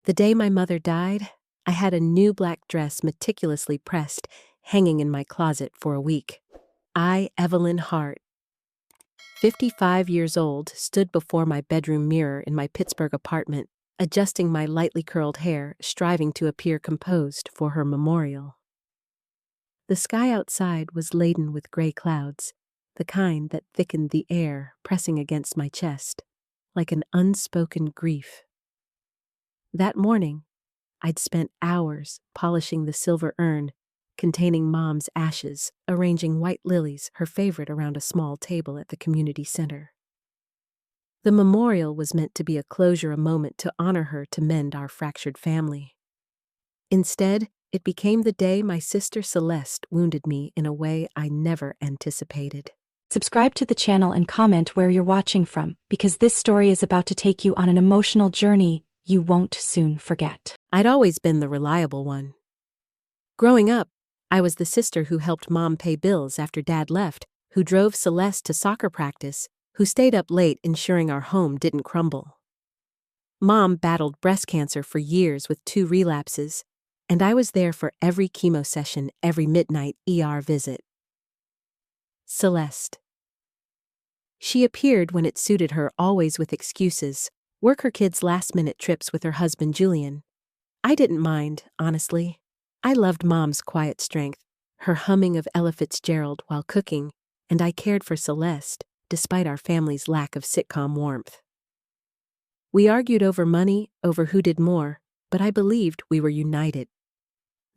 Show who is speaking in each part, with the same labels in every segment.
Speaker 1: The day my mother died, I had a new black dress meticulously pressed, hanging in my closet for a week. I, Evelyn Hart, 55 years old, stood before my bedroom mirror in my Pittsburgh apartment, adjusting my lightly curled hair, striving to appear composed for her memorial. The sky outside was laden with gray clouds, the kind that thickened the air, pressing against my chest, like an unspoken grief. That morning, I'd spent hours polishing the silver urn containing Mom's ashes, arranging white lilies, her favorite, around a small table at the community center. The memorial was meant to be a closure, a moment to honor her, to mend our fractured family. Instead, it became the day my sister Celeste wounded me in a way I never anticipated.
Speaker 2: Subscribe to the channel and comment where you're watching from, because this story is about to take you on an emotional journey you won't soon forget.
Speaker 1: I'd always been the reliable one. Growing up, I was the sister who helped Mom pay bills after Dad left, who drove Celeste to soccer practice, who stayed up late ensuring our home didn't crumble. Mom battled breast cancer for years with 2 relapses, and I was there for every chemo session, every midnight ER visit. Celeste. She appeared when it suited her, always with excuses, work her kids' last-minute trips with her husband Julian. I didn't mind, honestly. I loved Mom's quiet strength, her humming of Ella Fitzgerald while cooking, and I cared for Celeste, despite our family's lack of sitcom warmth. We argued over money, over who did more, but I believed we were united.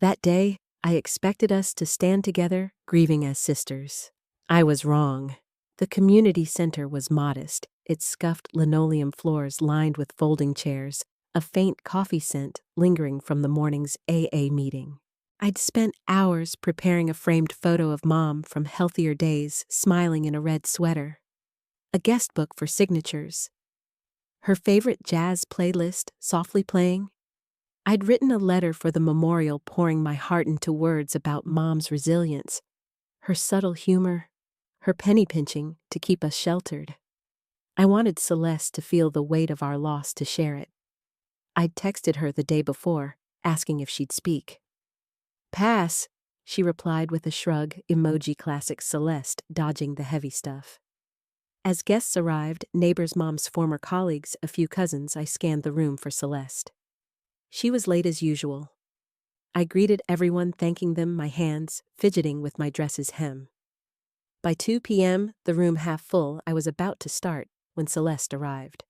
Speaker 1: That day, I expected us to stand together, grieving as sisters. I was wrong. The community center was modest, its scuffed linoleum floors lined with folding chairs, a faint coffee scent lingering from the morning's AA meeting. I'd spent hours preparing a framed photo of Mom from healthier days, smiling in a red sweater. A guest book for signatures. Her favorite jazz playlist softly playing. I'd written a letter for the memorial, pouring my heart into words about Mom's resilience, her subtle humor, her penny pinching to keep us sheltered. I wanted Celeste to feel the weight of our loss, to share it. I'd texted her the day before, asking if she'd speak. "Pass," she replied with a shrug, emoji classic Celeste, dodging the heavy stuff. As guests arrived, neighbors, Mom's former colleagues, a few cousins, I scanned the room for Celeste. She was late as usual. I greeted everyone, thanking them, my hands fidgeting with my dress's hem. By 2 p.m., the room half full, I was about to start when Celeste arrived.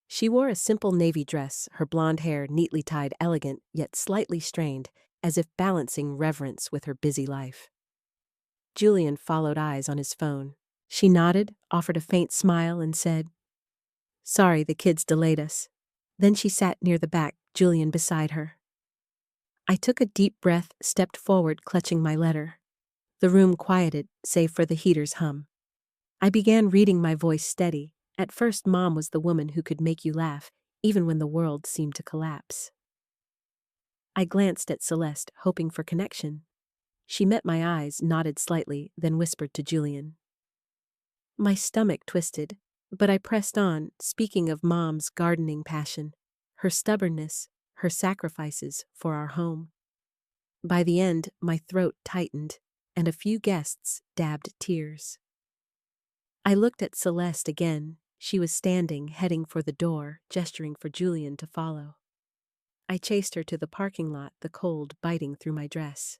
Speaker 1: She wore a simple navy dress, her blonde hair neatly tied, elegant yet slightly strained, as if balancing reverence with her busy life. Julian followed eyes on his phone. She nodded, offered a faint smile, and said, "Sorry, the kids delayed us." Then she sat near the back, Julian beside her. I took a deep breath, stepped forward, clutching my letter. The room quieted, save for the heater's hum. I began reading, my voice steady. At first, Mom was the woman who could make you laugh, even when the world seemed to collapse. I glanced at Celeste, hoping for connection. She met my eyes, nodded slightly, then whispered to Julian. My stomach twisted, but I pressed on, speaking of Mom's gardening passion, her stubbornness, her sacrifices for our home. By the end, my throat tightened, and a few guests dabbed tears. I looked at Celeste again. She was standing, heading for the door, gesturing for Julian to follow. I chased her to the parking lot, the cold biting through my dress.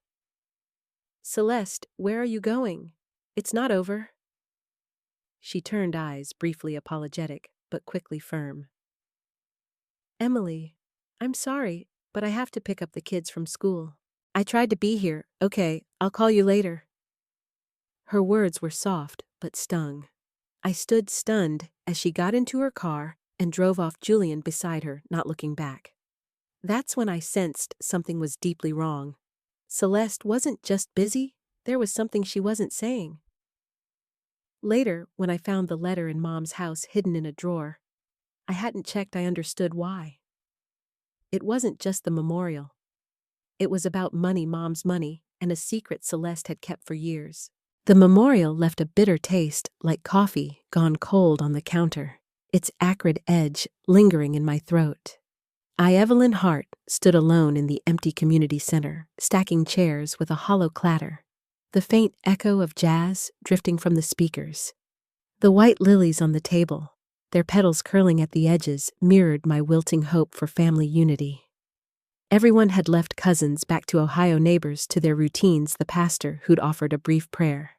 Speaker 1: "Celeste, where are you going? It's not over." She turned eyes, briefly apologetic, but quickly firm. "Emily, I'm sorry, but I have to pick up the kids from school. I tried to be here. Okay, I'll call you later." Her words were soft, but stung. I stood stunned as she got into her car and drove off, Julian beside her, not looking back. That's when I sensed something was deeply wrong. Celeste wasn't just busy, there was something she wasn't saying. Later, when I found the letter in Mom's house hidden in a drawer, I hadn't checked, I understood why. It wasn't just the memorial. It was about money, Mom's money, and a secret Celeste had kept for years. The memorial left a bitter taste, like coffee gone cold on the counter, its acrid edge lingering in my throat. Evelyn Hart stood alone in the empty community center, stacking chairs with a hollow clatter, the faint echo of jazz drifting from the speakers. The white lilies on the table, their petals curling at the edges, mirrored my wilting hope for family unity. Everyone had left cousins back to Ohio neighbors to their routines, the pastor who'd offered a brief prayer.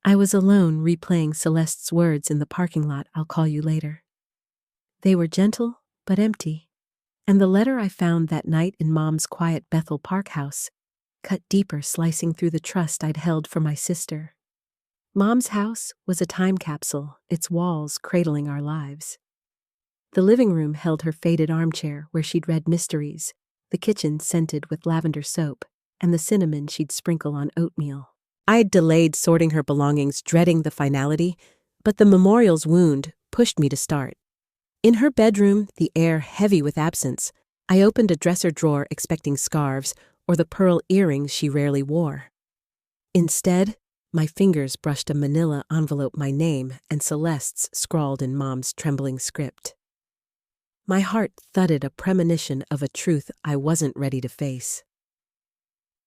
Speaker 1: I was alone replaying Celeste's words in the parking lot, "I'll call you later." They were gentle but empty, and the letter I found that night in Mom's quiet Bethel Park house cut deeper, slicing through the trust I'd held for my sister. Mom's house was a time capsule, its walls cradling our lives. The living room held her faded armchair where she'd read mysteries, the kitchen scented with lavender soap, and the cinnamon she'd sprinkle on oatmeal. I'd delayed sorting her belongings, dreading the finality, but the memorial's wound pushed me to start. In her bedroom, the air heavy with absence, I opened a dresser drawer expecting scarves or the pearl earrings she rarely wore. Instead, my fingers brushed a manila envelope, my name and Celeste's scrawled in Mom's trembling script. My heart thudded, a premonition of a truth I wasn't ready to face.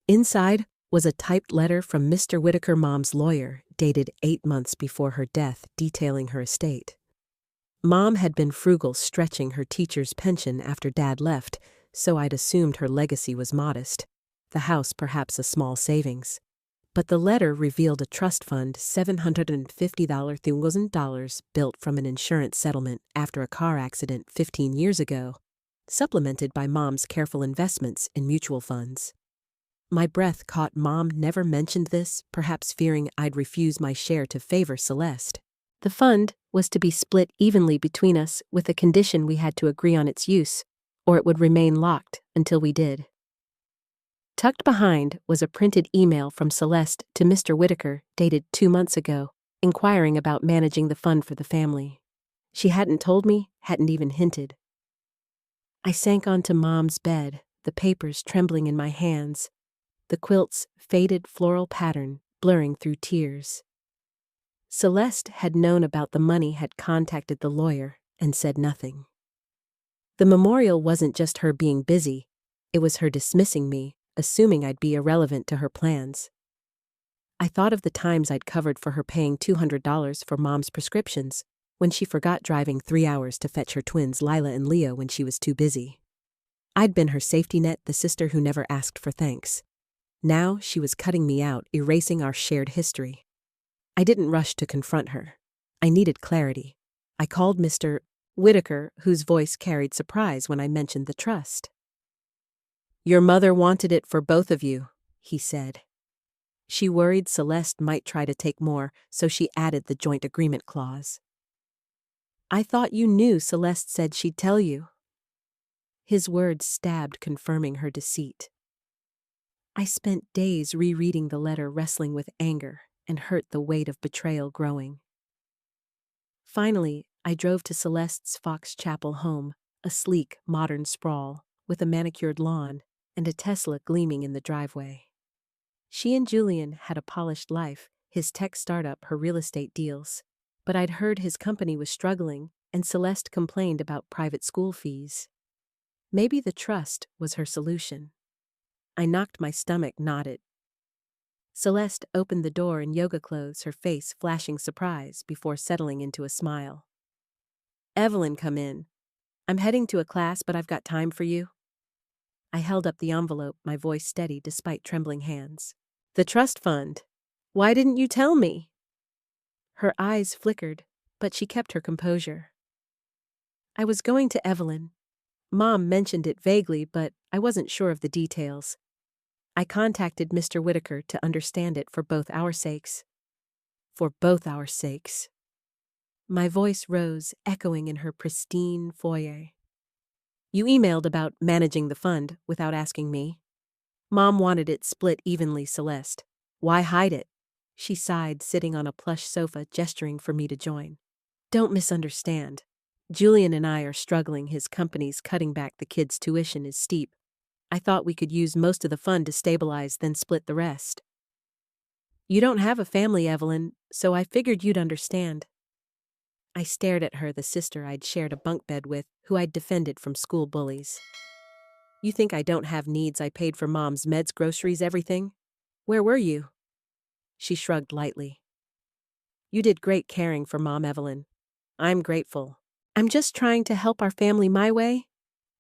Speaker 1: Inside was a typed letter from Mr. Whitaker, Mom's lawyer, dated 8 months before her death, detailing her estate. Mom had been frugal, stretching her teacher's pension after Dad left, so I'd assumed her legacy was modest, the house perhaps a small savings. But the letter revealed a trust fund, $750,000 built from an insurance settlement after a car accident 15 years ago, supplemented by Mom's careful investments in mutual funds. My breath caught. Mom never mentioned this, perhaps fearing I'd refuse my share to favor Celeste. The fund was to be split evenly between us with the condition we had to agree on its use, or it would remain locked until we did. Tucked behind was a printed email from Celeste to Mr. Whitaker, dated 2 months ago, inquiring about managing the fund for the family. She hadn't told me, hadn't even hinted. I sank onto Mom's bed, the papers trembling in my hands, the quilt's faded floral pattern blurring through tears. Celeste had known about the money, had contacted the lawyer, and said nothing. The memorial wasn't just her being busy, it was her dismissing me, assuming I'd be irrelevant to her plans. I thought of the times I'd covered for her paying $200 for Mom's prescriptions, when she forgot driving 3 hours to fetch her twins Lila and Leo when she was too busy. I'd been her safety net, the sister who never asked for thanks. Now she was cutting me out, erasing our shared history. I didn't rush to confront her. I needed clarity. I called Mr. Whitaker, whose voice carried surprise when I mentioned the trust. "Your mother wanted it for both of you," he said. She worried Celeste might try to take more, so she added the joint agreement clause. "I thought you knew. Celeste said she'd tell you." His words stabbed, confirming her deceit. I spent days rereading the letter, wrestling with anger and hurt, the weight of betrayal growing. Finally, I drove to Celeste's Fox Chapel home, a sleek, modern sprawl, with a manicured lawn and a Tesla gleaming in the driveway. She and Julian had a polished life, his tech startup, her real estate deals. But I'd heard his company was struggling, and Celeste complained about private school fees. Maybe the trust was her solution. I knocked my stomach, nodded. Celeste opened the door in yoga clothes, her face flashing surprise before settling into a smile. "Evelyn, come in. I'm heading to a class, but I've got time for you." I held up the envelope, my voice steady despite trembling hands. "The trust fund. Why didn't you tell me?" Her eyes flickered, but she kept her composure. "I was going to Evelyn. Mom mentioned it vaguely, but I wasn't sure of the details. I contacted Mr. Whitaker to understand it for both our sakes." For both our sakes. My voice rose, echoing in her pristine foyer. "You emailed about managing the fund without asking me. Mom wanted it split evenly, Celeste. Why hide it?" She sighed, sitting on a plush sofa, gesturing for me to join. "Don't misunderstand. Julian and I are struggling. His company's cutting back. The kids' tuition is steep. I thought we could use most of the fund to stabilize, then split the rest." "You don't have a family, Evelyn, so I figured you'd understand." I stared at her, the sister I'd shared a bunk bed with, who I'd defended from school bullies. You think I don't have needs? I paid for Mom's meds, groceries, everything? Where were you? She shrugged lightly. You did great caring for Mom, Evelyn. I'm grateful. I'm just trying to help our family my way.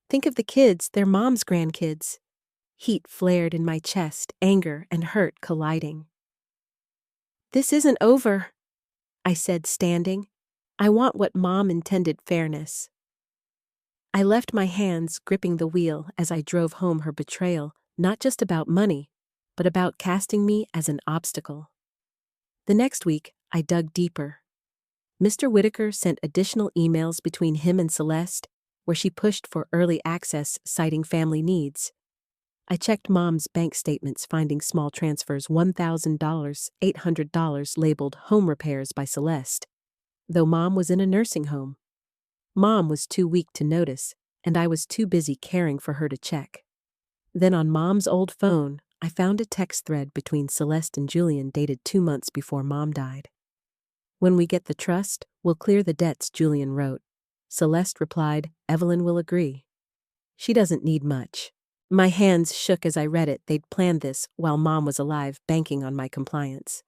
Speaker 1: Think of the kids, they're Mom's grandkids. Heat flared in my chest, anger and hurt colliding. This isn't over, I said, standing. I want what Mom intended, fairness. I left my hands gripping the wheel as I drove home her betrayal, not just about money, but about casting me as an obstacle. The next week, I dug deeper. Mr. Whitaker sent additional emails between him and Celeste, where she pushed for early access, citing family needs. I checked Mom's bank statements, finding small transfers, $1,000, $800 labeled home repairs by Celeste, though Mom was in a nursing home. Mom was too weak to notice, and I was too busy caring for her to check. Then on Mom's old phone, I found a text thread between Celeste and Julian dated 2 months before Mom died. When we get the trust, we'll clear the debts, Julian wrote. Celeste replied, Evelyn will agree. She doesn't need much. My hands shook as I read it. They'd planned this while Mom was alive, banking on my compliance.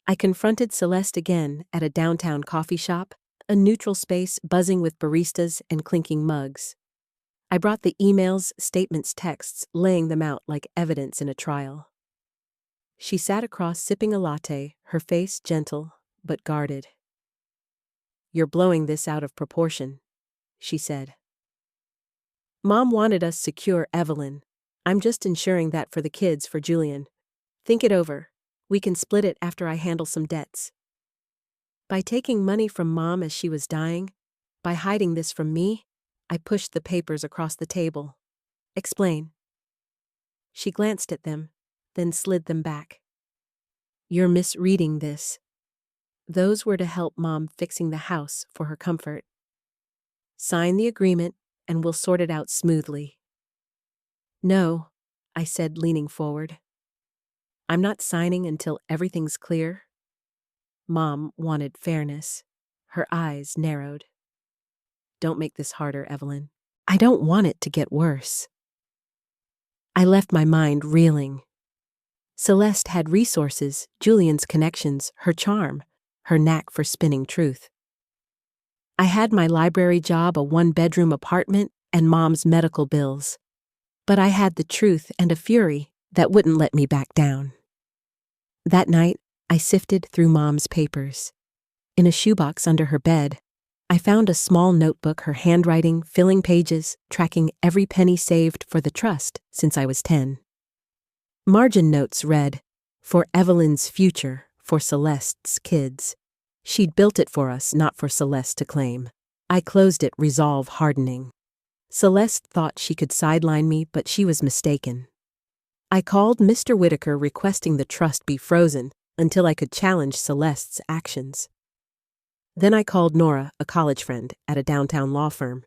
Speaker 1: I confronted Celeste again at a downtown coffee shop, a neutral space buzzing with baristas and clinking mugs. I brought the emails, statements, texts, laying them out like evidence in a trial. She sat across sipping a latte, her face gentle but guarded. You're blowing this out of proportion, she said. Mom wanted us secure, Evelyn. I'm just ensuring that for the kids, for Julian. Think it over. We can split it after I handle some debts. By taking money from Mom as she was dying, by hiding this from me, I pushed the papers across the table. Explain. She glanced at them, then slid them back. You're misreading this. Those were to help Mom fixing the house for her comfort. Sign the agreement, and we'll sort it out smoothly. No, I said, leaning forward. I'm not signing until everything's clear. Mom wanted fairness. Her eyes narrowed. Don't make this harder, Evelyn. I don't want it to get worse. I left my mind reeling. Celeste had resources, Julian's connections, her charm, her knack for spinning truth. I had my library job, a 1-bedroom apartment, and Mom's medical bills. But I had the truth and a fury that wouldn't let me back down. That night, I sifted through Mom's papers. In a shoebox under her bed, I found a small notebook, her handwriting, filling pages, tracking every penny saved for the trust since I was 10. Margin notes read, "For Evelyn's future, for Celeste's kids." She'd built it for us, not for Celeste to claim. I closed it, resolve hardening. Celeste thought she could sideline me, but she was mistaken. I called Mr. Whitaker requesting the trust be frozen until I could challenge Celeste's actions. Then I called Nora, a college friend, at a downtown law firm.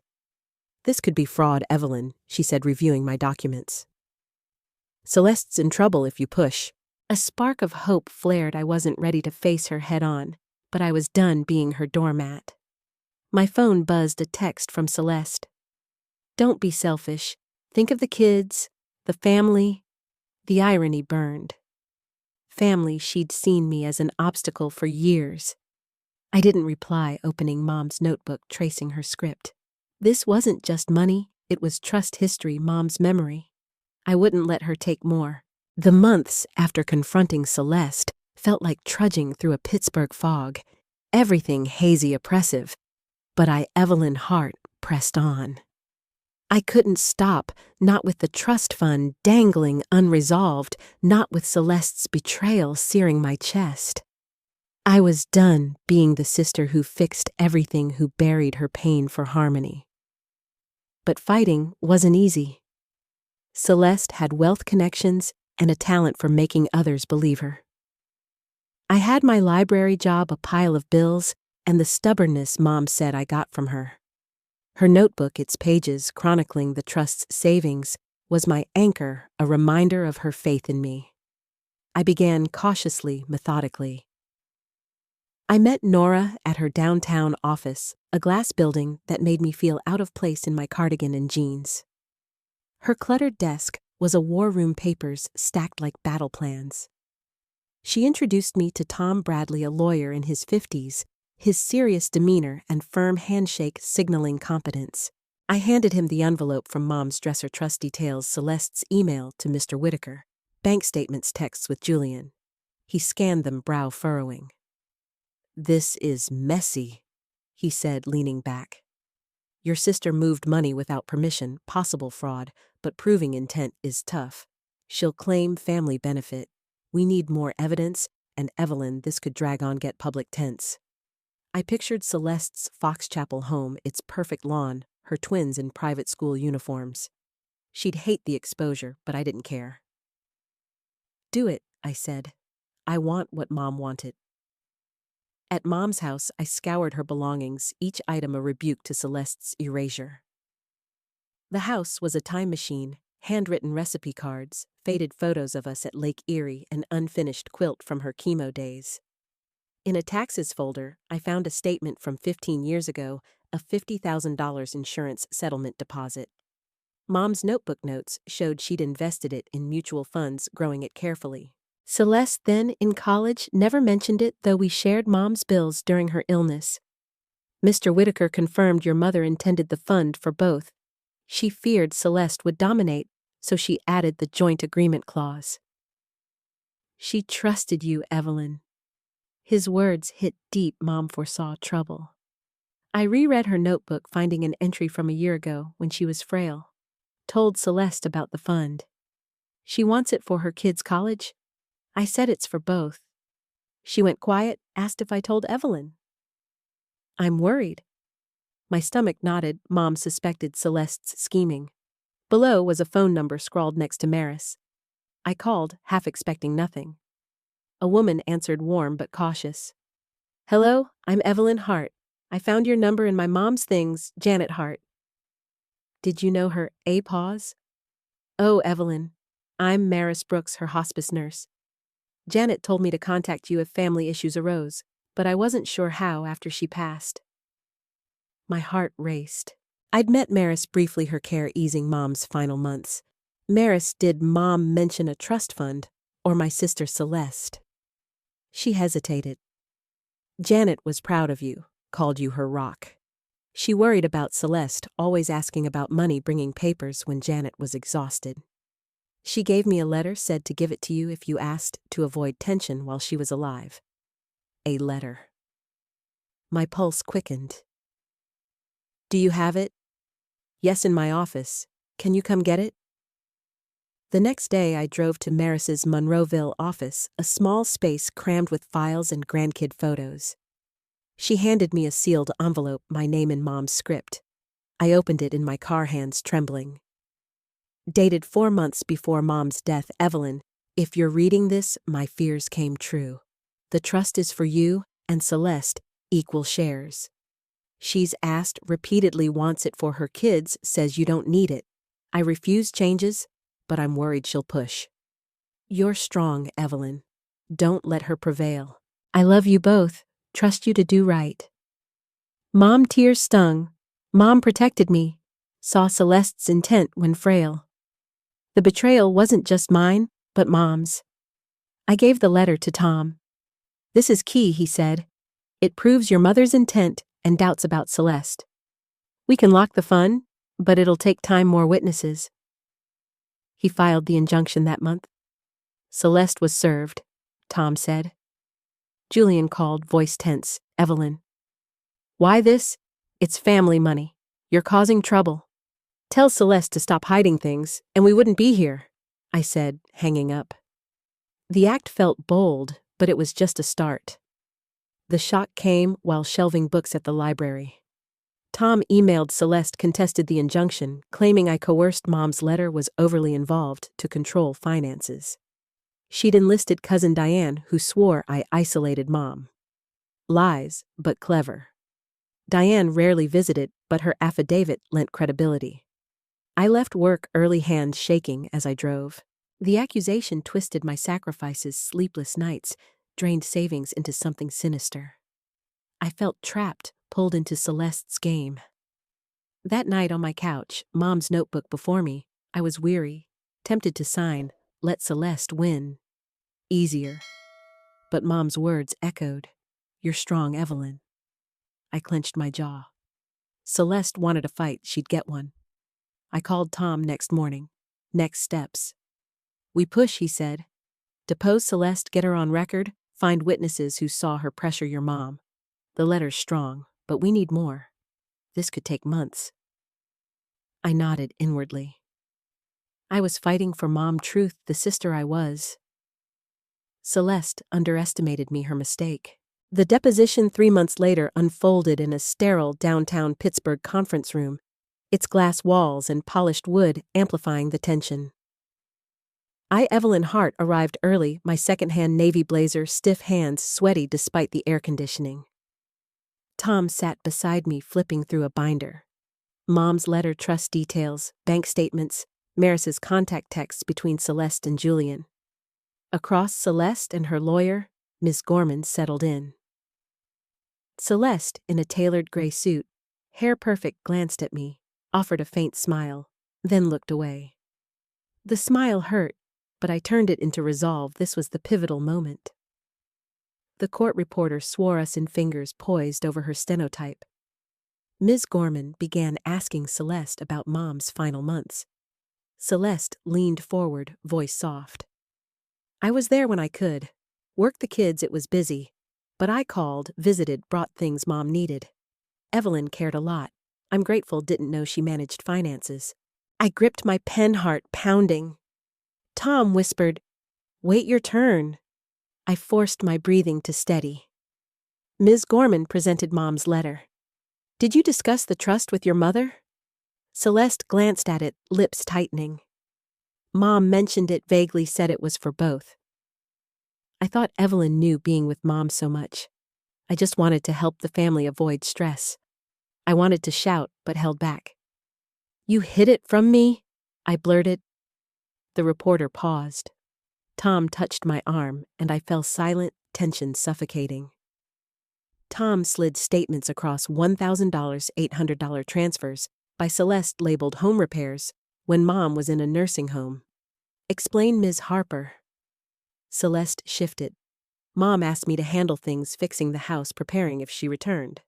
Speaker 1: This could be fraud, Evelyn, she said, reviewing my documents. Celeste's in trouble if you push. A spark of hope flared. I wasn't ready to face her head on, but I was done being her doormat. My phone buzzed, a text from Celeste. Don't be selfish. Think of the kids, the family. The irony burned. Family, she'd seen me as an obstacle for years. I didn't reply, opening Mom's notebook, tracing her script. This wasn't just money, it was trust, history, Mom's memory. I wouldn't let her take more. The months after confronting Celeste felt like trudging through a Pittsburgh fog, everything hazy, oppressive. But Evelyn Hart, pressed on. I couldn't stop, not with the trust fund dangling unresolved, not with Celeste's betrayal searing my chest. I was done being the sister who fixed everything, who buried her pain for harmony. But fighting wasn't easy. Celeste had wealth, connections, and a talent for making others believe her. I had my library job, a pile of bills, and the stubbornness Mom said I got from her. Her notebook, its pages chronicling the trust's savings, was my anchor, a reminder of her faith in me. I began cautiously, methodically. I met Nora at her downtown office, a glass building that made me feel out of place in my cardigan and jeans. Her cluttered desk was a war room papers stacked like battle plans. She introduced me to Tom Bradley, a lawyer in his 50s, his serious demeanor and firm handshake signaling competence. I handed him the envelope from Mom's dresser. Trust details Celeste's email to Mr. Whitaker, bank statements texts with Julian. He scanned them, brow furrowing. "This is messy," he said, leaning back. "Your sister moved money without permission, possible fraud, but proving intent is tough. She'll claim family benefit. We need more evidence, and Evelyn, this could drag on, get public tense." I pictured Celeste's Foxchapel home, its perfect lawn, her twins in private school uniforms. She'd hate the exposure, but I didn't care. "Do it," I said. "I want what Mom wanted." At Mom's house, I scoured her belongings, each item a rebuke to Celeste's erasure. The house was a time machine, handwritten recipe cards, faded photos of us at Lake Erie, an unfinished quilt from her chemo days. In a taxes folder, I found a statement from 15 years ago, a $50,000 insurance settlement deposit. Mom's notebook notes showed she'd invested it in mutual funds, growing it carefully. Celeste, then in college, never mentioned it, though we shared Mom's bills during her illness. Mr. Whitaker confirmed your mother intended the fund for both. She feared Celeste would dominate, so she added the joint agreement clause. "She trusted you, Evelyn." His words hit deep. Mom foresaw trouble. I reread her notebook, finding an entry from a year ago when she was frail. Told Celeste about the fund. "She wants it for her kids' college?" I said it's for both. She went quiet, asked if I told Evelyn. "I'm worried." My stomach knotted. Mom suspected Celeste's scheming. Below was a phone number scrawled next to Maris. I called, half expecting nothing. A woman answered, warm but cautious. "Hello, I'm Evelyn Hart. I found your number in my mom's things, Janet Hart." Did you know her? A pause. "Oh, Evelyn. I'm Maris Brooks, her hospice nurse. Janet told me to contact you if family issues arose, but I wasn't sure how after she passed." My heart raced. I'd met Maris briefly, her care easing Mom's final months. "Maris, did Mom mention a trust fund, or my sister Celeste?" She hesitated. "Janet was proud of you, called you her rock. She worried about Celeste, always asking about money, bringing papers when Janet was exhausted. She gave me a letter, said to give it to you if you asked, to avoid tension while she was alive." A letter. My pulse quickened. "Do you have it?" "Yes, in my office. Can you come get it?" The next day I drove to Maris's Monroeville office, a small space crammed with files and grandkid photos. She handed me a sealed envelope, my name in Mom's script. I opened it in my car, hands trembling. Dated 4 months before Mom's death. "Evelyn, if you're reading this, my fears came true. The trust is for you and Celeste, equal shares. She's asked repeatedly, wants it for her kids, says you don't need it. I refuse changes, but I'm worried she'll push. You're strong, Evelyn. Don't let her prevail. I love you both, trust you to do right." Mom, tears stung. Mom protected me, saw Celeste's intent when frail. The betrayal wasn't just mine, but Mom's. I gave the letter to Tom. "This is key," he said. "It proves your mother's intent and doubts about Celeste. We can lock the fund, but it'll take time, more witnesses." He filed the injunction that month. Celeste was served, Tom said. Julian called, voice tense. "Evelyn." "Why this? It's family money. You're causing trouble. Tell Celeste to stop hiding things, and we wouldn't be here," I said, hanging up. The act felt bold, but it was just a start. The shock came while shelving books at the library. Tom emailed Celeste, contested the injunction, claiming I coerced Mom's letter, was overly involved to control finances. She'd enlisted cousin Diane, who swore I isolated Mom. Lies, but clever. Diane rarely visited, but her affidavit lent credibility. I left work early, hands shaking as I drove. The accusation twisted my sacrifices, sleepless nights, drained savings into something sinister. I felt trapped, pulled into Celeste's game. That night on my couch, Mom's notebook before me, I was weary, tempted to sign, "Let Celeste win." Easier. But Mom's words echoed, "You're strong, Evelyn." I clenched my jaw. Celeste wanted a fight, she'd get one. I called Tom next morning. Next steps. "We push," he said. "Depose Celeste, get her on record, find witnesses who saw her pressure your mom. The letter's strong, but we need more. This could take months." I nodded inwardly. I was fighting for Mom Truth, the sister I was. Celeste underestimated me, her mistake. The deposition 3 months later unfolded in a sterile downtown Pittsburgh conference room, its glass walls and polished wood amplifying the tension. Evelyn Hart, arrived early, my second-hand navy blazer, stiff hands, sweaty despite the air conditioning. Tom sat beside me, flipping through a binder. Mom's letter, trust details, bank statements, Maris's contact texts between Celeste and Julian. Across Celeste and her lawyer, Miss Gorman settled in. Celeste, in a tailored gray suit, hair perfect, glanced at me, offered a faint smile, then looked away. The smile hurt, but I turned it into resolve. This was the pivotal moment. The court reporter swore us in fingers poised over her stenotype. Ms. Gorman began asking Celeste about Mom's final months. Celeste leaned forward, voice soft. "I was there when I could. Worked the kids, it was busy. But I called, visited, brought things Mom needed. Evelyn cared a lot. I'm grateful, didn't know she managed finances." I gripped my pen, heart pounding. Tom whispered, "Wait your turn." I forced my breathing to steady. Ms. Gorman presented Mom's letter. "Did you discuss the trust with your mother?" Celeste glanced at it, lips tightening. "Mom mentioned it vaguely, said it was for both." I thought Evelyn knew being with Mom so much. I just wanted to help the family avoid stress. I wanted to shout, but held back. "You hid it from me?" I blurted. The reporter paused. Tom touched my arm, and I fell silent, tension suffocating. Tom slid statements across $1,000, $800 transfers by Celeste labeled home repairs when Mom was in a nursing home. "Explain, Ms. Harper." Celeste shifted. "Mom asked me to handle things, fixing the house, preparing if she returned.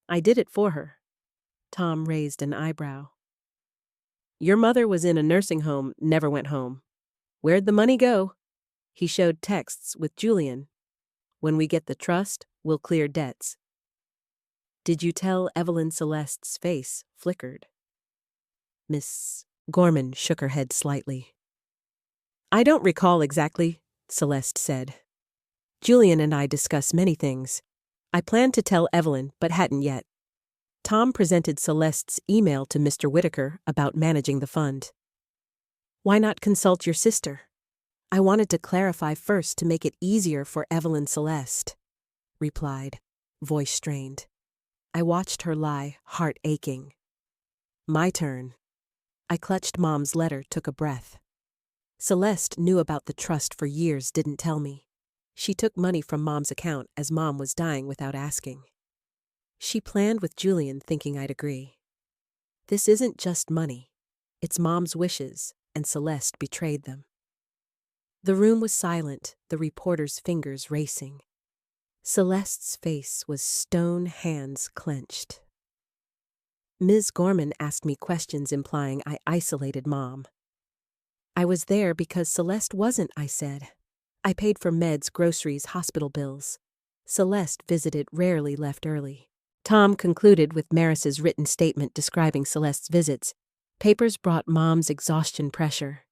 Speaker 1: I did it for her." Tom raised an eyebrow. "Your mother was in a nursing home, never went home. Where'd the money go?" He showed texts with Julian. "When we get the trust, we'll clear debts." "Did you tell Evelyn?" Celeste's face flickered. Miss Gorman shook her head slightly. "I don't recall exactly," Celeste said. "Julian and I discussed many things. I planned to tell Evelyn, but hadn't yet." Tom presented Celeste's email to Mr. Whitaker about managing the fund. "Why not consult your sister?" "I wanted to clarify first to make it easier for Evelyn." Celeste replied, voice strained. I watched her lie, heart aching. My turn. I clutched Mom's letter, took a breath. Celeste knew about the trust for years, didn't tell me. She took money from Mom's account as Mom was dying without asking. She planned with Julian, thinking I'd agree. This isn't just money. It's Mom's wishes, and Celeste betrayed them. The room was silent, the reporter's fingers racing. Celeste's face was stone, hands clenched. Ms. Gorman asked me questions implying I isolated Mom. "I was there because Celeste wasn't," I said. "I paid for meds, groceries, hospital bills. Celeste visited, rarely left early." Tom concluded with Maris's written statement describing Celeste's visits. "Papers brought Mom's exhaustion pressure.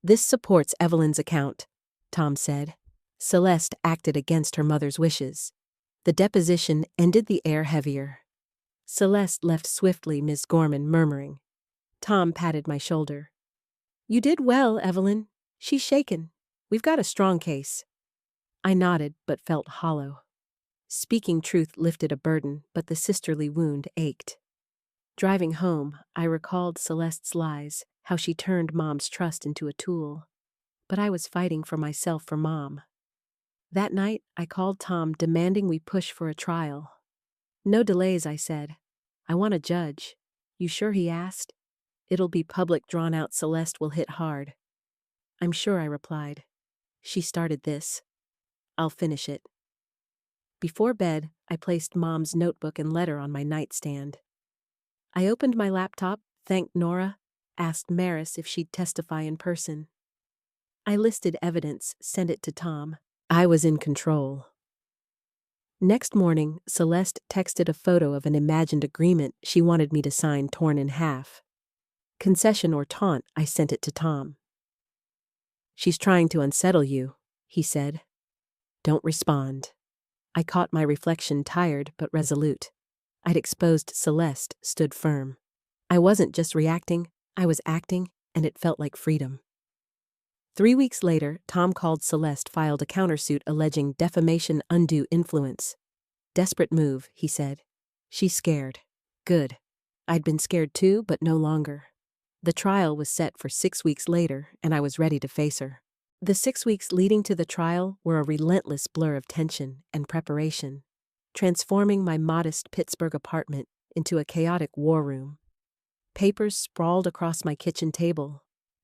Speaker 1: This supports Evelyn's account," Tom said. Celeste acted against her mother's wishes. The deposition ended the air heavier. Celeste left swiftly, Ms. Gorman murmuring. Tom patted my shoulder. "You did well, Evelyn. She's shaken. We've got a strong case." I nodded, but felt hollow. Speaking truth lifted a burden, but the sisterly wound ached. Driving home, I recalled Celeste's lies, how she turned Mom's trust into a tool. But I was fighting for myself, for Mom. That night, I called Tom demanding we push for a trial. No delays, I said. I want a judge. You sure, he asked. It'll be public, drawn out. Celeste will hit hard. I'm sure, I replied. She started this. I'll finish it. Before bed, I placed Mom's notebook and letter on my nightstand. I opened my laptop, thanked Nora, asked Maris if she'd testify in person. I listed evidence, sent it to Tom. I was in control. Next morning, Celeste texted a photo of an imagined agreement she wanted me to sign torn in half. Concession or taunt, I sent it to Tom. She's trying to unsettle you, he said. Don't respond. I caught my reflection, tired but resolute. I'd exposed Celeste, stood firm. I wasn't just reacting, I was acting, and it felt like freedom. 3 weeks later, Tom called Celeste, filed a countersuit alleging defamation, undue influence. Desperate move, he said. She's scared. Good. I'd been scared too, but no longer. The trial was set for 6 weeks later, and I was ready to face her. The 6 weeks leading to the trial were a relentless blur of tension and preparation, transforming my modest Pittsburgh apartment into a chaotic war room. Papers sprawled across my kitchen table.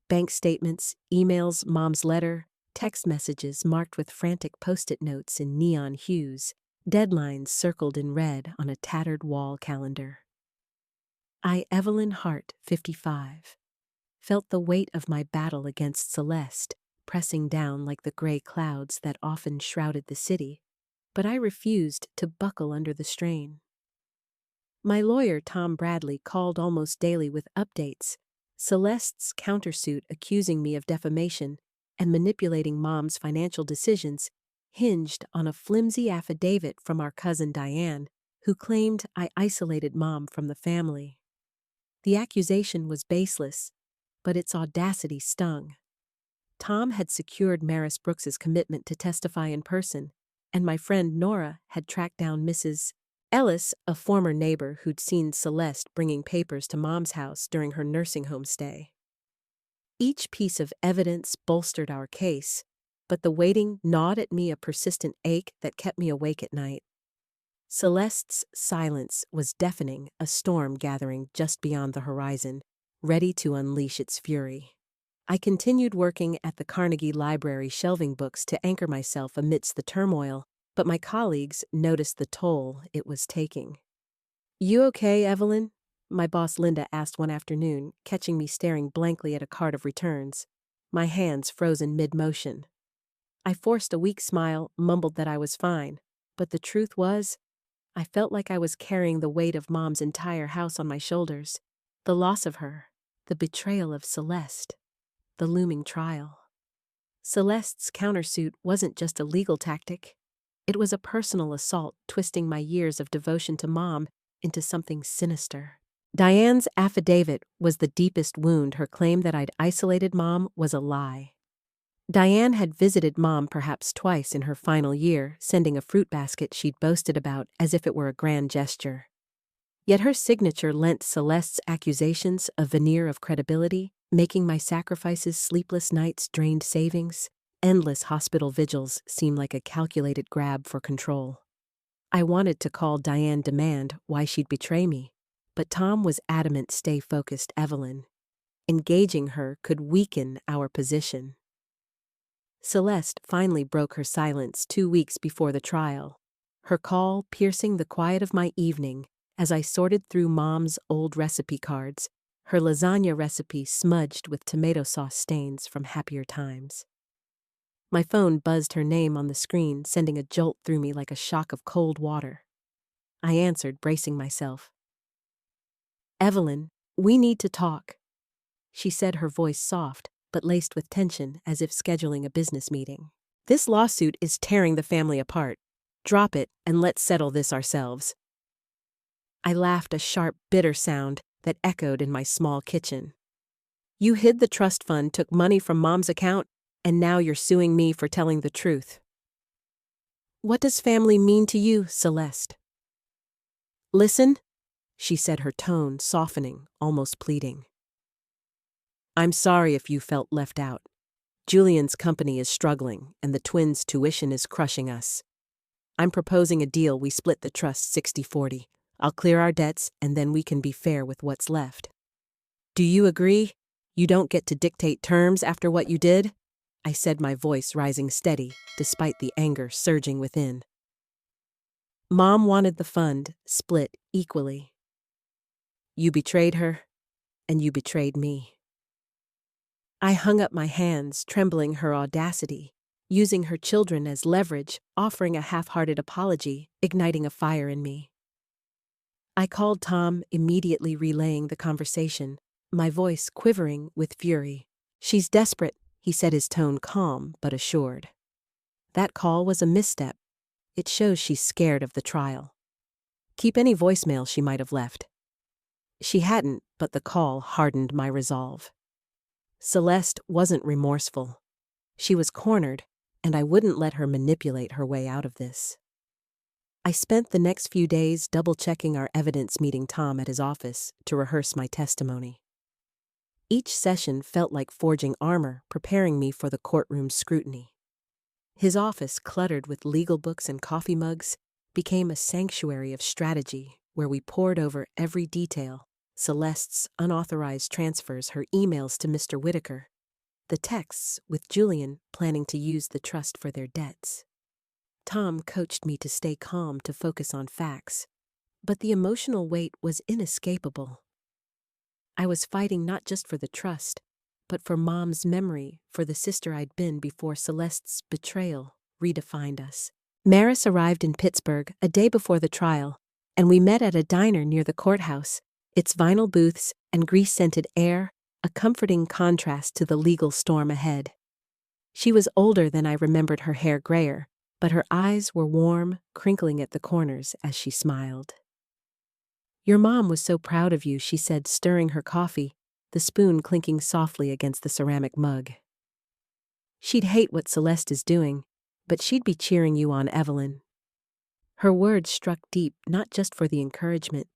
Speaker 1: Bank statements, emails, Mom's letter, text messages marked with frantic post-it notes in neon hues, deadlines circled in red on a tattered wall calendar. I, Evelyn Hart, 55, felt the weight of my battle against Celeste pressing down like the gray clouds that often shrouded the city, but I refused to buckle under the strain. My lawyer, Tom Bradley, called almost daily with updates, Celeste's countersuit accusing me of defamation and manipulating Mom's financial decisions hinged on a flimsy affidavit from our cousin Diane, who claimed I isolated Mom from the family. The accusation was baseless, but its audacity stung. Tom had secured Maris Brooks's commitment to testify in person, and my friend Nora had tracked down Mrs. Ellis, a former neighbor who'd seen Celeste bringing papers to Mom's house during her nursing home stay. Each piece of evidence bolstered our case, but the waiting gnawed at me a persistent ache that kept me awake at night. Celeste's silence was deafening, a storm gathering just beyond the horizon, ready to unleash its fury. I continued working at the Carnegie Library, shelving books to anchor myself amidst the turmoil, but my colleagues noticed the toll it was taking. You okay, Evelyn? My boss Linda asked one afternoon, catching me staring blankly at a card of returns, my hands frozen mid-motion. I forced a weak smile, mumbled that I was fine, but the truth was, I felt like I was carrying the weight of Mom's entire house on my shoulders. The loss of her, the betrayal of Celeste, the looming trial. Celeste's countersuit wasn't just a legal tactic. It was a personal assault, twisting my years of devotion to Mom into something sinister. Diane's affidavit was the deepest wound. Her claim that I'd isolated Mom was a lie. Diane had visited Mom perhaps twice in her final year, sending a fruit basket she'd boasted about as if it were a grand gesture. Yet her signature lent Celeste's accusations a veneer of credibility, making my sacrifices, sleepless nights, drained savings, endless hospital vigils seem like a calculated grab for control. I wanted to call Diane, demand why she'd betray me, but Tom was adamant. Stay focused, Evelyn. Engaging her could weaken our position. Celeste finally broke her silence 2 weeks before the trial, her call piercing the quiet of my evening as I sorted through Mom's old recipe cards, her lasagna recipe smudged with tomato sauce stains from happier times. My phone buzzed her name on the screen, sending a jolt through me like a shock of cold water. I answered, bracing myself. Evelyn, we need to talk, she said, her voice soft but laced with tension, as if scheduling a business meeting. This lawsuit is tearing the family apart. Drop it and let's settle this ourselves. I laughed, a sharp, bitter sound that echoed in my small kitchen. You hid the trust fund, took money from Mom's account, and now you're suing me for telling the truth. What does family mean to you, Celeste? Listen, she said, her tone softening, almost pleading. I'm sorry if you felt left out. Julian's company is struggling, and the twins' tuition is crushing us. I'm proposing a deal. We split the trust 60-40. I'll clear our debts, and then we can be fair with what's left. Do you agree? You don't get to dictate terms after what you did? I said, my voice rising steady, despite the anger surging within. Mom wanted the fund split equally. You betrayed her, and you betrayed me. I hung up my hands, trembling her audacity, using her children as leverage, offering a half-hearted apology, igniting a fire in me. I called Tom, immediately relaying the conversation, my voice quivering with fury. She's desperate, he said, his tone calm but assured. That call was a misstep. It shows she's scared of the trial. Keep any voicemail she might have left. She hadn't, but the call hardened my resolve. Celeste wasn't remorseful. She was cornered, and I wouldn't let her manipulate her way out of this. I spent the next few days double-checking our evidence, meeting Tom at his office to rehearse my testimony. Each session felt like forging armor, preparing me for the courtroom's scrutiny. His office, cluttered with legal books and coffee mugs, became a sanctuary of strategy where we pored over every detail: Celeste's unauthorized transfers, her emails to Mr. Whitaker, the texts with Julian planning to use the trust for their debts. Tom coached me to stay calm, to focus on facts, but the emotional weight was inescapable. I was fighting not just for the trust, but for Mom's memory, for the sister I'd been before Celeste's betrayal redefined us. Maris arrived in Pittsburgh a day before the trial, and we met at a diner near the courthouse, its vinyl booths and grease-scented air a comforting contrast to the legal storm ahead. She was older than I remembered, her hair grayer, but her eyes were warm, crinkling at the corners as she smiled. Your mom was so proud of you, she said, stirring her coffee, the spoon clinking softly against the ceramic mug. She'd hate what Celeste is doing, but she'd be cheering you on, Evelyn. Her words struck deep, not just for the encouragement,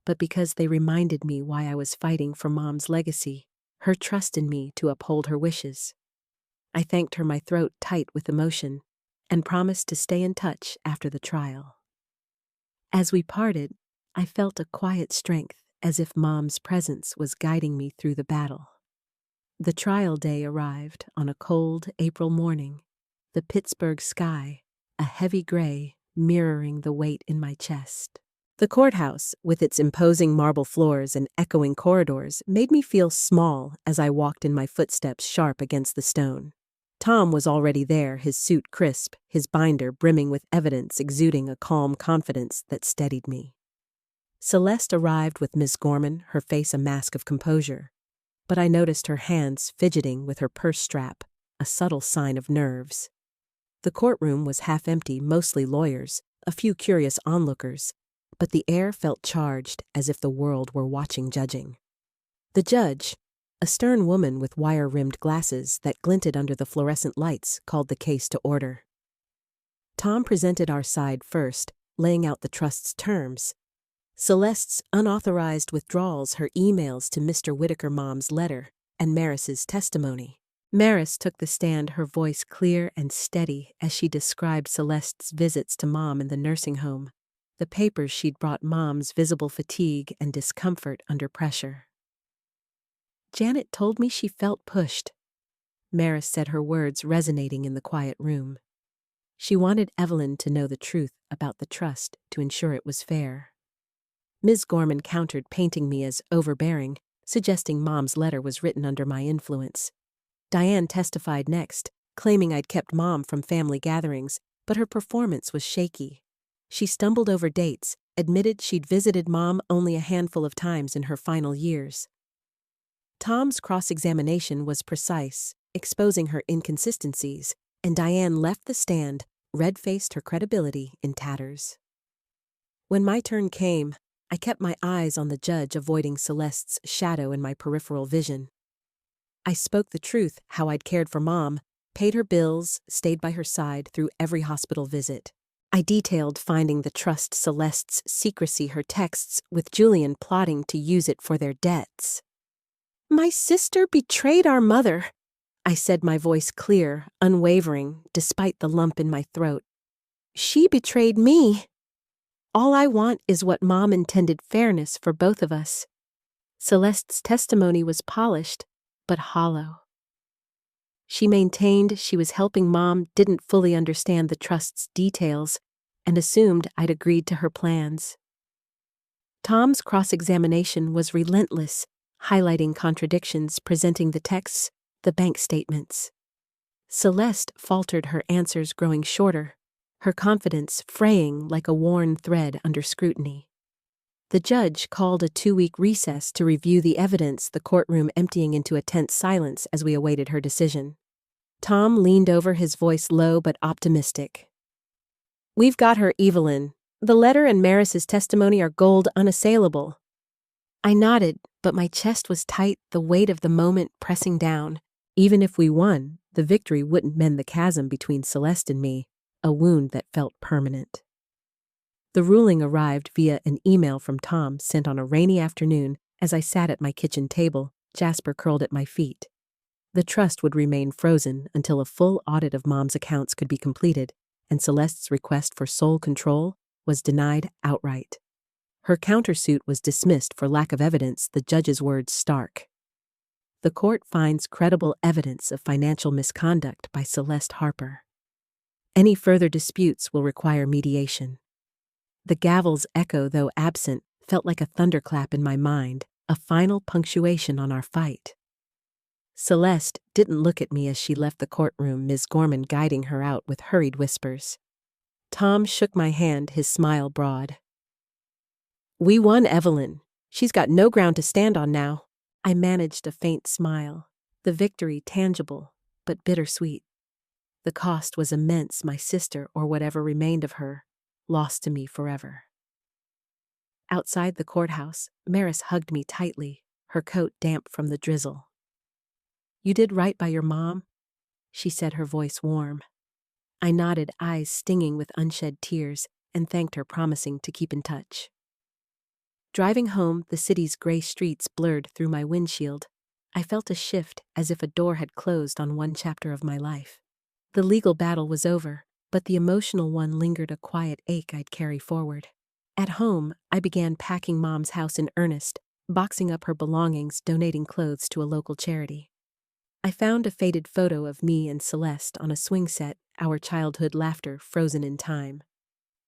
Speaker 1: but because they reminded me why I was fighting for Mom's legacy, her trust in me to uphold her wishes. I thanked her, my throat tight with emotion, and promised to stay in touch after the trial. As we parted, I felt a quiet strength, as if Mom's presence was guiding me through the battle. The trial day arrived on a cold April morning, the Pittsburgh sky, a heavy gray, mirroring the weight in my chest. The courthouse, with its imposing marble floors and echoing corridors, made me feel small as I walked in, my footsteps sharp against the stone. Tom was already there, his suit crisp, his binder brimming with evidence, exuding a calm confidence that steadied me. Celeste arrived with Miss Gorman, her face a mask of composure, but I noticed her hands fidgeting with her purse strap, a subtle sign of nerves. The courtroom was half empty, mostly lawyers, a few curious onlookers, but the air felt charged, as if the world were watching, judging. The judge, a stern woman with wire-rimmed glasses that glinted under the fluorescent lights, called the case to order. Tom presented our side first, laying out the trust's terms: Celeste's unauthorized withdrawals, her emails to Mr. Whitaker, Mom's letter, and Maris's testimony. Maris took the stand, her voice clear and steady as she described Celeste's visits to Mom in the nursing home, the papers she'd brought, Mom's visible fatigue and discomfort under pressure. Janet told me she felt pushed, Maris said, her words resonating in the quiet room. She wanted Evelyn to know the truth about the trust to ensure it was fair. Ms. Gorman countered, painting me as overbearing, suggesting Mom's letter was written under my influence. Diane testified next, claiming I'd kept Mom from family gatherings, but her performance was shaky. She stumbled over dates, admitted she'd visited Mom only a handful of times in her final years. Tom's cross-examination was precise, exposing her inconsistencies, and Diane left the stand, red-faced, her credibility in tatters. When my turn came, I kept my eyes on the judge, avoiding Celeste's shadow in my peripheral vision. I spoke the truth, how I'd cared for Mom, paid her bills, stayed by her side through every hospital visit. I detailed finding the trust, Celeste's secrecy, her texts with Julian plotting to use it for their debts. My sister betrayed our mother, I said, my voice clear, unwavering, despite the lump in my throat. She betrayed me. All I want is what Mom intended: fairness for both of us. Celeste's testimony was polished, but hollow. She maintained she was helping Mom, didn't fully understand the trust's details, and assumed I'd agreed to her plans. Tom's cross-examination was relentless, highlighting contradictions, presenting the texts, the bank statements. Celeste faltered, her answers growing shorter, her confidence fraying like a worn thread under scrutiny. The judge called a 2-week recess to review the evidence, the courtroom emptying into a tense silence as we awaited her decision. Tom leaned over, his voice low but optimistic. "We've got her, Evelyn. The letter and Maris's testimony are gold, unassailable." I nodded, but my chest was tight, the weight of the moment pressing down. Even if we won, the victory wouldn't mend the chasm between Celeste and me, a wound that felt permanent. The ruling arrived via an email from Tom, sent on a rainy afternoon. As I sat at my kitchen table, Jasper curled at my feet. The trust would remain frozen until a full audit of Mom's accounts could be completed, and Celeste's request for sole control was denied outright. Her countersuit was dismissed for lack of evidence, the judge's words stark. The court finds credible evidence of financial misconduct by Celeste Harper. Any further disputes will require mediation. The gavel's echo, though absent, felt like a thunderclap in my mind, a final punctuation on our fight. Celeste didn't look at me as she left the courtroom, Ms. Gorman guiding her out with hurried whispers. Tom shook my hand, his smile broad. "We won, Evelyn. She's got no ground to stand on now." I managed a faint smile, the victory tangible, but bittersweet. The cost was immense, my sister, or whatever remained of her, lost to me forever. Outside the courthouse, Maris hugged me tightly, her coat damp from the drizzle. "You did right by your mom," she said, her voice warm. I nodded, eyes stinging with unshed tears, and thanked her, promising to keep in touch. Driving home, the city's gray streets blurred through my windshield. I felt a shift, as if a door had closed on one chapter of my life. The legal battle was over, but the emotional one lingered, a quiet ache I'd carry forward. At home, I began packing Mom's house in earnest, boxing up her belongings, donating clothes to a local charity. I found a faded photo of me and Celeste on a swing set, our childhood laughter frozen in time.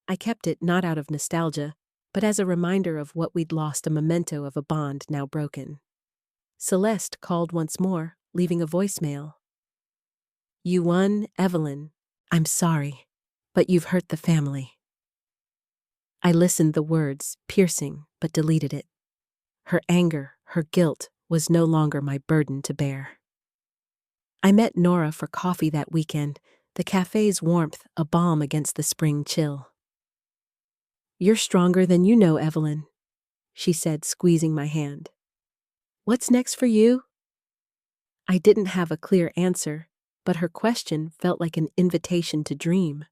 Speaker 1: I kept it not out of nostalgia, but as a reminder of what we'd lost, a memento of a bond now broken. Celeste called once more, leaving a voicemail. "You won, Evelyn. I'm sorry, but you've hurt the family." I listened, the words piercing, but deleted it. Her anger, her guilt, was no longer my burden to bear. I met Nora for coffee that weekend, the cafe's warmth a balm against the spring chill. "You're stronger than you know, Evelyn," she said, squeezing my hand. "What's next for you?" I didn't have a clear answer, but her question felt like an invitation to dream.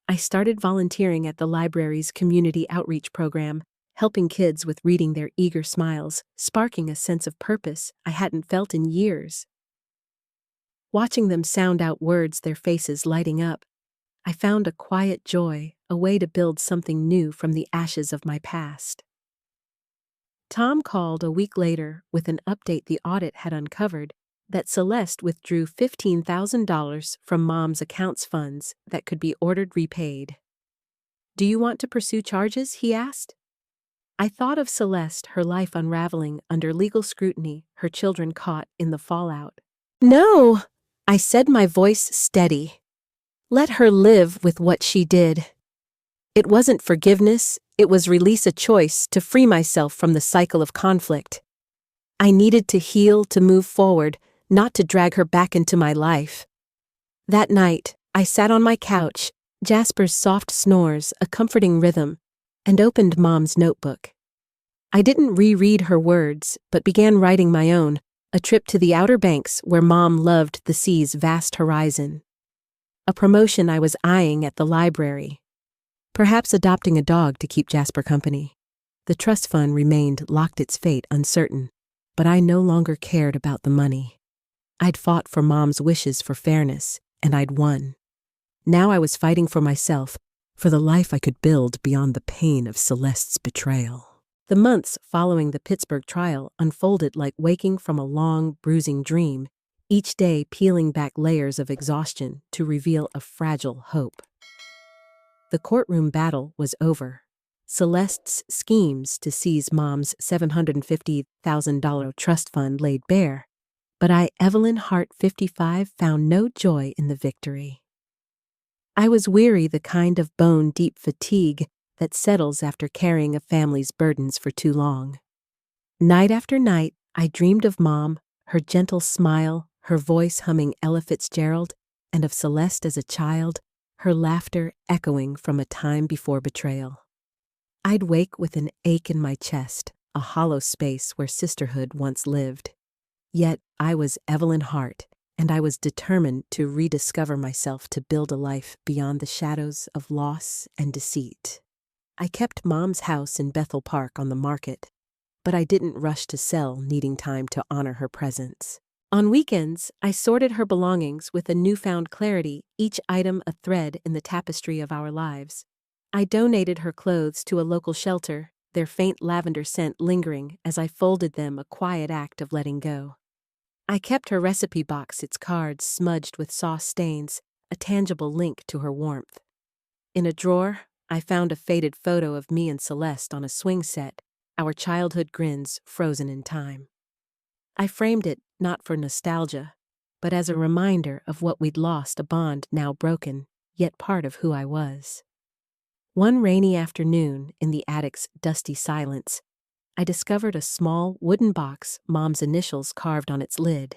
Speaker 1: I started volunteering at the library's community outreach program, helping kids with reading, their eager smiles sparking a sense of purpose I hadn't felt in years. Watching them sound out words, their faces lighting up, I found a quiet joy, a way to build something new from the ashes of my past. Tom called a week later with an update. The audit had uncovered that Celeste withdrew $15,000 from Mom's accounts, funds that could be ordered repaid. "Do you want to pursue charges?" he asked. I thought of Celeste, her life unraveling under legal scrutiny, her children caught in the fallout. "No," I said, my voice steady. "Let her live with what she did." It wasn't forgiveness, it was release, a choice to free myself from the cycle of conflict. I needed to heal, to move forward, not to drag her back into my life. That night, I sat on my couch, Jasper's soft snores a comforting rhythm, and opened Mom's notebook. I didn't reread her words, but began writing my own, a trip to the Outer Banks where Mom loved the sea's vast horizon. A promotion I was eyeing at the library. Perhaps adopting a dog to keep Jasper company. The trust fund remained locked, its fate uncertain, but I no longer cared about the money. I'd fought for Mom's wishes for fairness, and I'd won. Now I was fighting for myself, for the life I could build beyond the pain of Celeste's betrayal. The months following the Pittsburgh trial unfolded like waking from a long, bruising dream, each day peeling back layers of exhaustion to reveal a fragile hope. The courtroom battle was over. Celeste's schemes to seize Mom's $750,000 trust fund laid bare, but I, Evelyn Hart, 55, found no joy in the victory. I was weary, the kind of bone-deep fatigue that settles after carrying a family's burdens for too long. Night after night, I dreamed of Mom, her gentle smile, her voice humming Ella Fitzgerald, and of Celeste as a child, her laughter echoing from a time before betrayal. I'd wake with an ache in my chest, a hollow space where sisterhood once lived. Yet I was Evelyn Hart, and I was determined to rediscover myself to build a life beyond the shadows of loss and deceit. I kept Mom's house in Bethel Park on the market, but I didn't rush to sell, needing time to honor her presence. On weekends, I sorted her belongings with a newfound clarity, each item a thread in the tapestry of our lives. I donated her clothes to a local shelter, their faint lavender scent lingering as I folded them, a quiet act of letting go. I kept her recipe box, its cards smudged with sauce stains, a tangible link to her warmth. In a drawer, I found a faded photo of me and Celeste on a swing set, our childhood grins frozen in time. I framed it not for nostalgia, but as a reminder of what we'd lost, a bond now broken, yet part of who I was. One rainy afternoon, in the attic's dusty silence, I discovered a small wooden box, Mom's initials carved on its lid.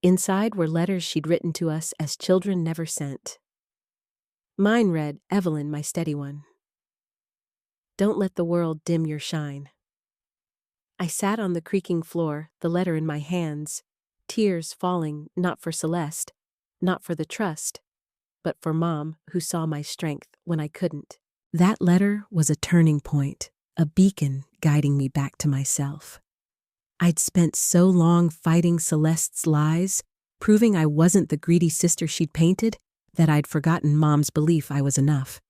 Speaker 1: Inside were letters she'd written to us as children never sent. Mine read, "Evelyn, my steady one. Don't let the world dim your shine." I sat on the creaking floor, the letter in my hands, tears falling not for Celeste, not for the trust, but for Mom, who saw my strength when I couldn't. That letter was a turning point, a beacon guiding me back to myself. I'd spent so long fighting Celeste's lies, proving I wasn't the greedy sister she'd painted, that I'd forgotten Mom's belief I was enough.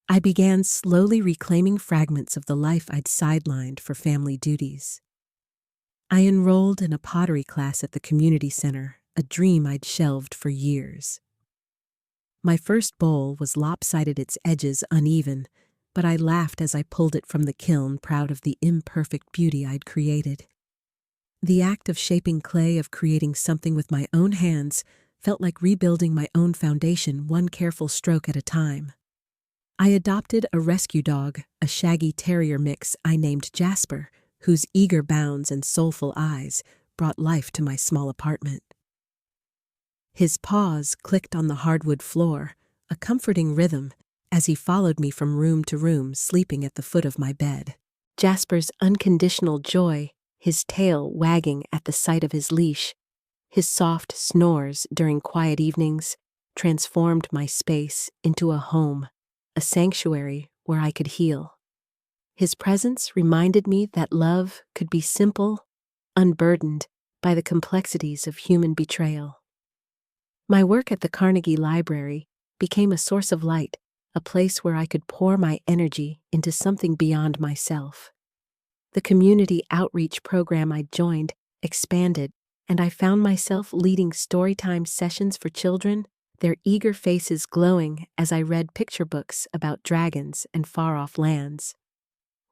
Speaker 1: I began slowly reclaiming fragments of the life I'd sidelined for family duties. I enrolled in a pottery class at the community center, a dream I'd shelved for years. My first bowl was lopsided, its edges uneven, but I laughed as I pulled it from the kiln, proud of the imperfect beauty I'd created. The act of shaping clay, of creating something with my own hands, felt like rebuilding my own foundation, one careful stroke at a time. I adopted a rescue dog, a shaggy terrier mix I named Jasper, whose eager bounds and soulful eyes brought life to my small apartment. His paws clicked on the hardwood floor, a comforting rhythm, as he followed me from room to room, sleeping at the foot of my bed. Jasper's unconditional joy, his tail wagging at the sight of his leash, his soft snores during quiet evenings, transformed my space into a home, a sanctuary where I could heal. His presence reminded me that love could be simple, unburdened by the complexities of human betrayal. My work at the Carnegie Library became a source of light, a place where I could pour my energy into something beyond myself. The community outreach program I'd joined expanded, and I found myself leading storytime sessions for children, their eager faces glowing as I read picture books about dragons and far-off lands.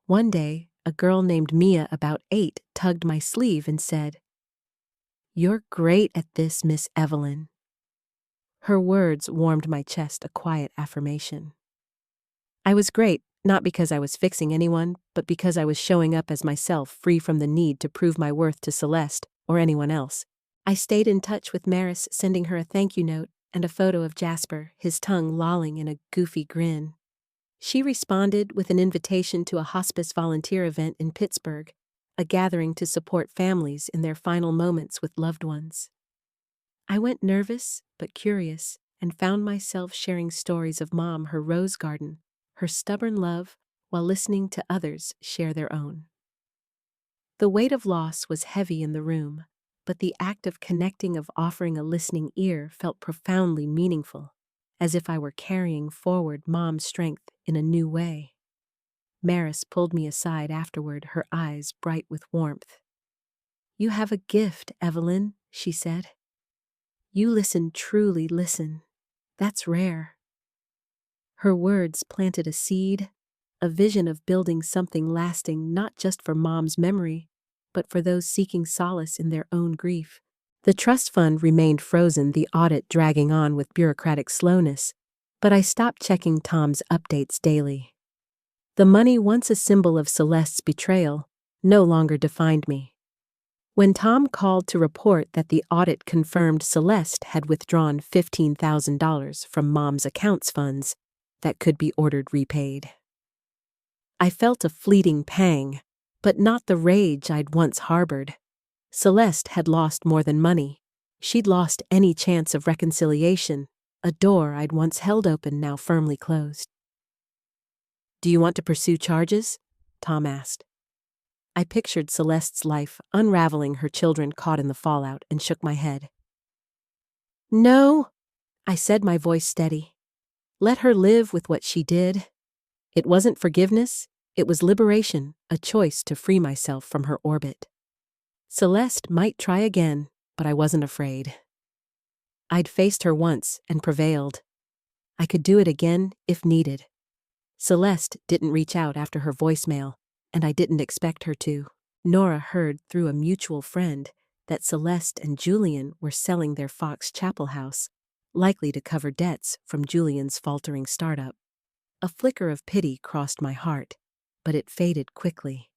Speaker 1: One day, a girl named Mia, about 8, tugged my sleeve and said, "You're great at this, Miss Evelyn." Her words warmed my chest, a quiet affirmation. I was great, not because I was fixing anyone, but because I was showing up as myself, free from the need to prove my worth to Celeste or anyone else. I stayed in touch with Maris, sending her a thank you note and a photo of Jasper, his tongue lolling in a goofy grin. She responded with an invitation to a hospice volunteer event in Pittsburgh, a gathering to support families in their final moments with loved ones. I went nervous but curious and found myself sharing stories of Mom, her rose garden, her stubborn love, while listening to others share their own. The weight of loss was heavy in the room, but the act of connecting, of offering a listening ear, felt profoundly meaningful. as if I were carrying forward Mom's strength in a new way. Maris pulled me aside afterward, her eyes bright with warmth. "You have a gift, Evelyn," she said. "You truly listen. That's rare." Her words planted a seed, a vision of building something lasting not just for Mom's memory, but for those seeking solace in their own grief. The trust fund remained frozen, the audit dragging on with bureaucratic slowness, but I stopped checking Tom's updates daily. The money, once a symbol of Celeste's betrayal, no longer defined me. When Tom called to report that the audit confirmed Celeste had withdrawn $15,000 from Mom's accounts funds that could be ordered repaid, I felt a fleeting pang, but not the rage I'd once harbored. Celeste had lost more than money. She'd lost any chance of reconciliation, a door I'd once held open now firmly closed. "Do you want to pursue charges?" Tom asked. I pictured Celeste's life unraveling, her children caught in the fallout, and shook my head. "No," I said, my voice steady. "Let her live with what she did. It wasn't forgiveness, it was liberation, a choice to free myself from her orbit. Celeste might try again, but I wasn't afraid. I'd faced her once and prevailed. I could do it again if needed. Celeste didn't reach out after her voicemail, and I didn't expect her to. Nora heard through a mutual friend that Celeste and Julian were selling their Fox Chapel house, likely to cover debts from Julian's faltering startup. A flicker of pity crossed my heart, but it faded quickly.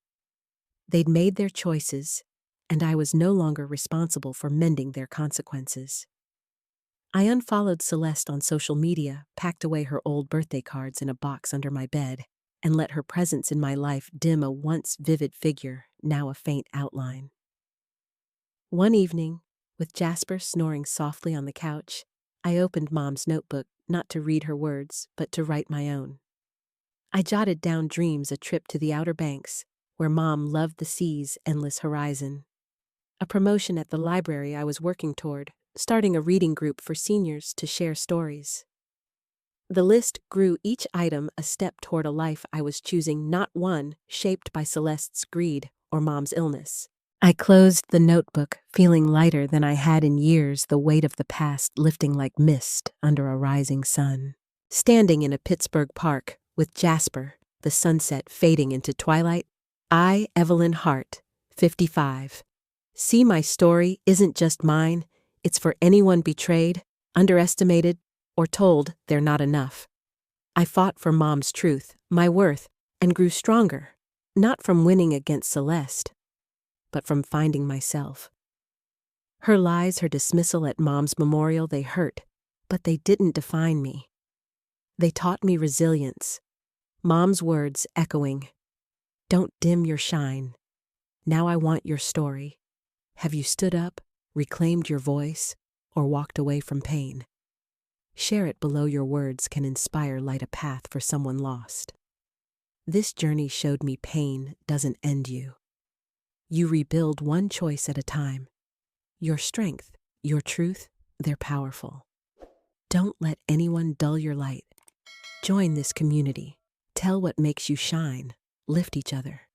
Speaker 1: They'd made their choices, and I was no longer responsible for mending their consequences. I unfollowed Celeste on social media, packed away her old birthday cards in a box under my bed, and let her presence in my life dim a once vivid figure, now a faint outline. One evening, with Jasper snoring softly on the couch, I opened Mom's notebook, not to read her words, but to write my own. I jotted down dreams: a trip to the Outer Banks, where Mom loved the sea's endless horizon; a promotion at the library I was working toward, starting a reading group for seniors to share stories. The list grew, each item a step toward a life I was choosing, not one shaped by Celeste's greed or Mom's illness. I closed the notebook, feeling lighter than I had in years, the weight of the past lifting like mist under a rising sun. Standing in a Pittsburgh park with Jasper, the sunset fading into twilight, I, Evelyn Hart, 55, see my story isn't just mine, it's for anyone betrayed, underestimated, or told they're not enough. I fought for Mom's truth, my worth, and grew stronger, not from winning against Celeste, but from finding myself. Her lies, her dismissal at Mom's memorial, they hurt, but they didn't define me. They taught me resilience. Mom's words echoing, "Don't dim your shine. Now I want your story. Have you stood up, reclaimed your voice, or walked away from pain? Share it below. Your words can inspire, light a path for someone lost." This journey showed me pain doesn't end you. You rebuild one choice at a time. Your strength, your truth, they're powerful. Don't let anyone dull your light. Join this community. Tell what makes you shine. Lift each other.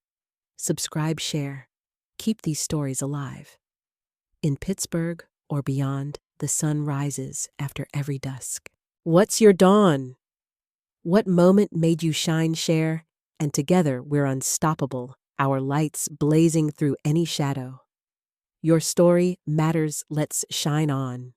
Speaker 1: Subscribe, share. Keep these stories alive. In Pittsburgh or beyond, the sun rises after every dusk. What's your dawn? What moment made you shine? Share, and together we're unstoppable, our lights blazing through any shadow. Your story matters. Let's shine on.